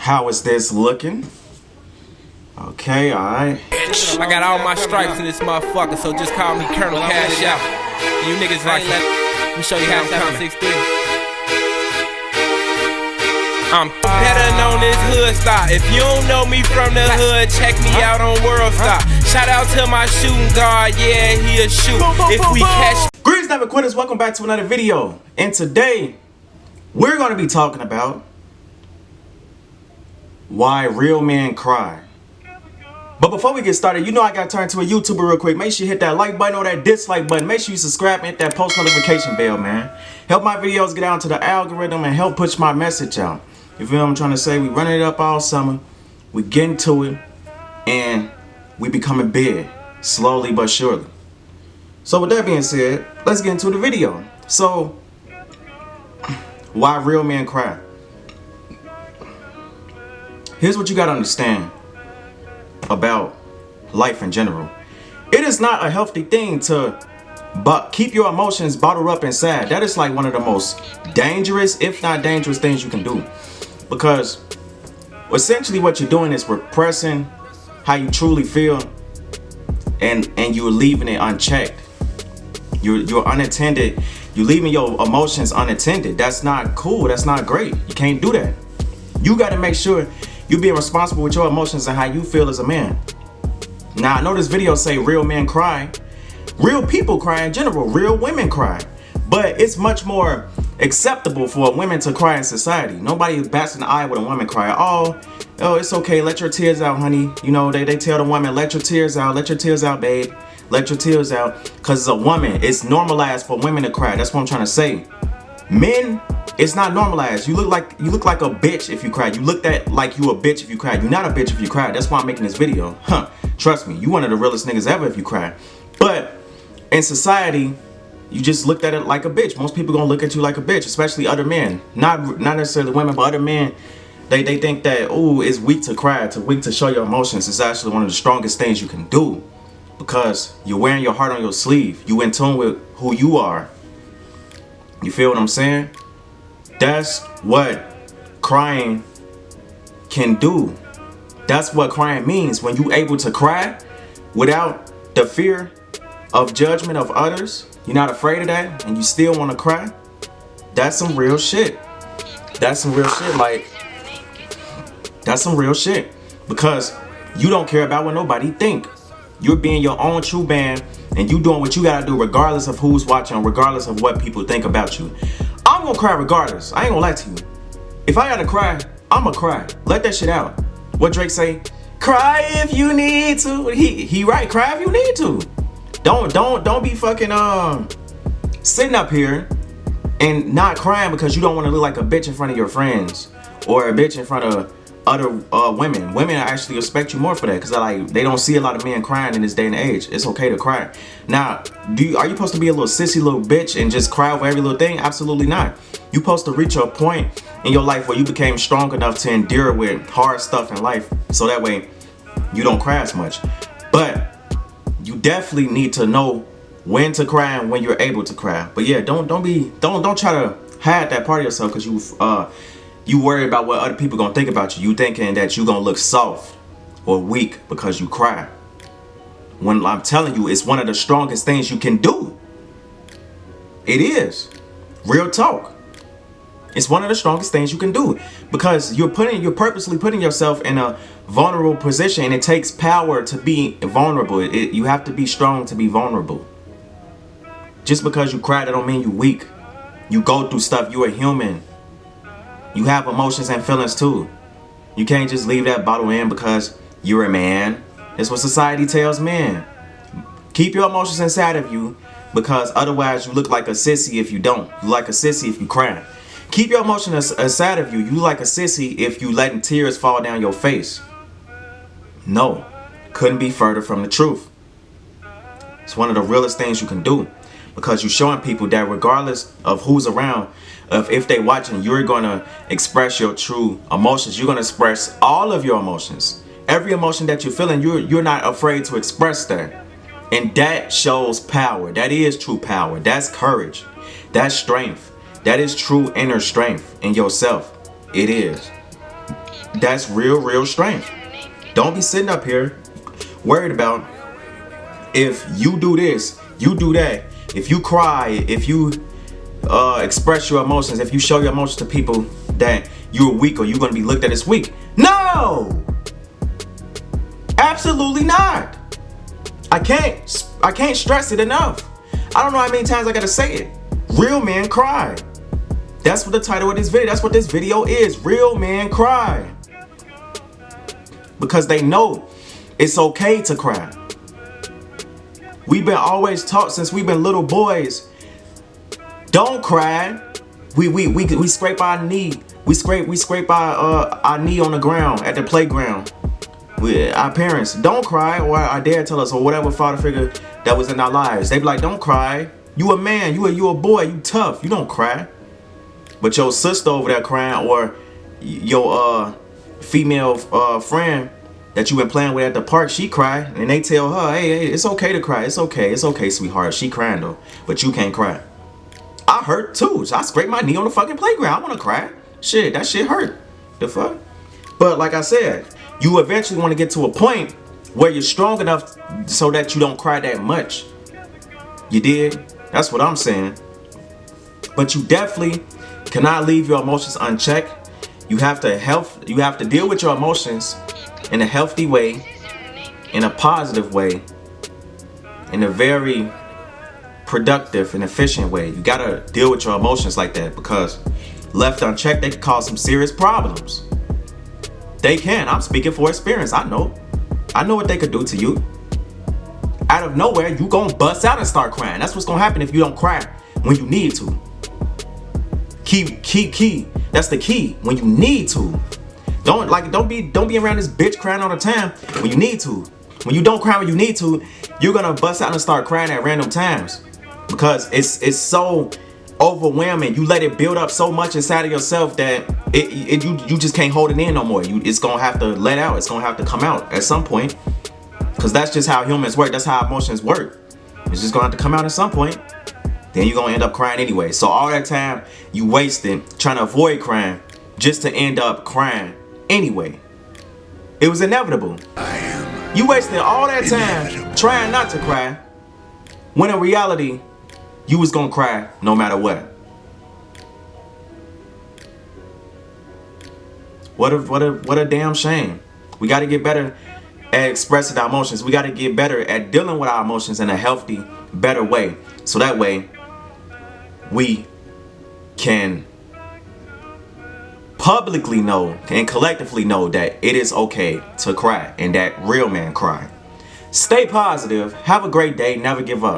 How is this looking? Okay, alright. I got all my stripes in this motherfucker, so just call me Colonel Cash Out. You niggas like that? Let me show you how I'm coming. I'm better known as Hood Star. If you don't know me from the hood, check me out on World Star. Shout out to my shooting guard, yeah, he'll shoot. If we catch. Greetings, never quitters. Welcome back to another video. And today, we're going to be talking about why real men cry. But before we get started, you know I got to turn to a YouTuber real quick. Make sure you hit that like button or that dislike button. Make sure you subscribe and hit that post notification bell, man. Help my videos get out to the algorithm and help push my message out. You feel what I'm trying to say? We running it up all summer. We getting to it. And we becoming big. Slowly but surely. So with that being said, let's get into the video. So, why real men cry? Here's what you got to understand about life in general. It is not a healthy thing to keep your emotions bottled up inside. That is like one of the most dangerous, if not dangerous, things you can do. Because essentially what you're doing is repressing how you truly feel, and you're leaving it unchecked. You're unattended. You're leaving your emotions unattended. That's not cool. That's not great. You can't do that. You got to make sure you're being responsible with your emotions and how you feel as a man. Now, I know this video say real men cry. Real people cry in general. Real women cry. But it's much more acceptable for a woman to cry in society. Nobody bats an eye when a woman cry. Oh, it's okay. Let your tears out, honey. You know, they tell the woman, let your tears out. Let your tears out, babe. Let your tears out. Because as a woman, it's normalized for women to cry. That's what I'm trying to say. Men, it's not normalized. You look like a bitch if you cry. You look like you a bitch if you cry. You're not a bitch if you cry. That's why I'm making this video. Trust me, you one of the realest niggas ever if you cry. But in society, you just looked at it like a bitch. Most people gonna look at you like a bitch, especially other men. Not necessarily women, but other men. They think that, oh, it's weak to cry, it's weak to show your emotions. It's actually one of the strongest things you can do. Because you're wearing your heart on your sleeve. You in tune with who you are. You feel what I'm saying? That's what crying can do. That's what crying means. When you're able to cry without the fear of judgment of others, you're not afraid of that, and you still want to cry, that's some real shit. That's some real shit. Like, that's some real shit. Because you don't care about what nobody think. You're being your own true man, and you doing what you gotta do regardless of who's watching, regardless of what people think about you. I'm gonna cry regardless. I ain't gonna lie to you. If I gotta cry, I'ma cry. Let that shit out. What Drake say? Cry if you need to. He right. Cry if you need to. Don't be fucking sitting up here and not crying because you don't want to look like a bitch in front of your friends or a bitch in front of other women. Women actually respect you more for that because they don't see a lot of men crying in this day and age. It's okay to cry. Now, are you supposed to be a little sissy little bitch and just cry over every little thing? Absolutely not. You're supposed to reach a point in your life where you became strong enough to endure with hard stuff in life, so that way you don't cry as much. But you definitely need to know when to cry and when you're able to cry. But yeah, don't try to hide that part of yourself because you worry about what other people gonna think about you. You thinking that you gonna look soft or weak because you cry. When I'm telling you, it's one of the strongest things you can do. It is. Real talk. It's one of the strongest things you can do because you're purposely putting yourself in a vulnerable position, and it takes power to be vulnerable. You have to be strong to be vulnerable. Just because you cry, that don't mean you weak. You go through stuff. You're a human. You have emotions and feelings too. You can't just leave that bottle in because you're a man. That's what society tells men. Keep your emotions inside of you because otherwise you look like a sissy if you don't. You like a sissy if you cry. Keep your emotions inside of you. You look like a sissy if you letting tears fall down your face. No, couldn't be further from the truth. It's one of the realest things you can do because you're showing people that regardless of who's around, if they watching, you're gonna express your true emotions. You're gonna express all of your emotions. Every emotion that you're feeling, you're not afraid to express that. And that shows power. That is true power. That's courage. That's strength. That is true inner strength in yourself. It is. That's real strength. Don't be sitting up here worried about if you do this, you do that, if you cry, if you express your emotions, if you show your emotions to people, that you're weak or you're going to be looked at as weak. No! Absolutely not. I can't stress it enough. I don't know how many times I gotta say it. Real men cry. That's what the title of this video, that's what this video is. Real men cry. Because they know it's okay to cry. We've been always taught since we've been little boys, don't cry. We scrape our knee. We scrape our knee on the ground at the playground. Our parents, don't cry, or our dad tell us, or whatever father figure that was in our lives. They be like, don't cry. You a man, you a boy, you tough, you don't cry. But your sister over there crying, or your female friend that you been playing with at the park, she cry, and they tell her, hey, it's okay to cry. It's okay, sweetheart. She crying though, but you can't cry. I hurt too. So I scraped my knee on the fucking playground. I want to cry. Shit, that shit hurt. The fuck? But like I said, you eventually want to get to a point where you're strong enough so that you don't cry that much. You did? That's what I'm saying. But you definitely cannot leave your emotions unchecked. You have to deal with your emotions in a healthy way, in a positive way, in a very productive and efficient way. You gotta deal with your emotions like that, because left unchecked, they can cause some serious problems. They can. I'm speaking for experience. I know what they could do to you. Out of nowhere, you gonna bust out and start crying. That's what's gonna happen if you don't cry when you need to. Key. That's the key. When you need to. Don't be around this bitch crying all the time when you need to. When you don't cry when you need to, you're gonna bust out and start crying at random times. Because it's so overwhelming. You let it build up so much inside of yourself that you just can't hold it in no more. It's gonna have to let out. It's gonna have to come out at some point. Because that's just how humans work. That's how emotions work. It's just gonna have to come out at some point. Then you're gonna end up crying anyway. So all that time you wasted trying to avoid crying just to end up crying anyway. It was inevitable. You wasted all that time trying not to cry, when in reality, you was gonna cry no matter what. What a damn shame. We gotta get better at expressing our emotions. We gotta get better at dealing with our emotions in a healthy, better way. So that way, we can publicly know and collectively know that it is okay to cry and that real men cry. Stay positive. Have a great day. Never give up.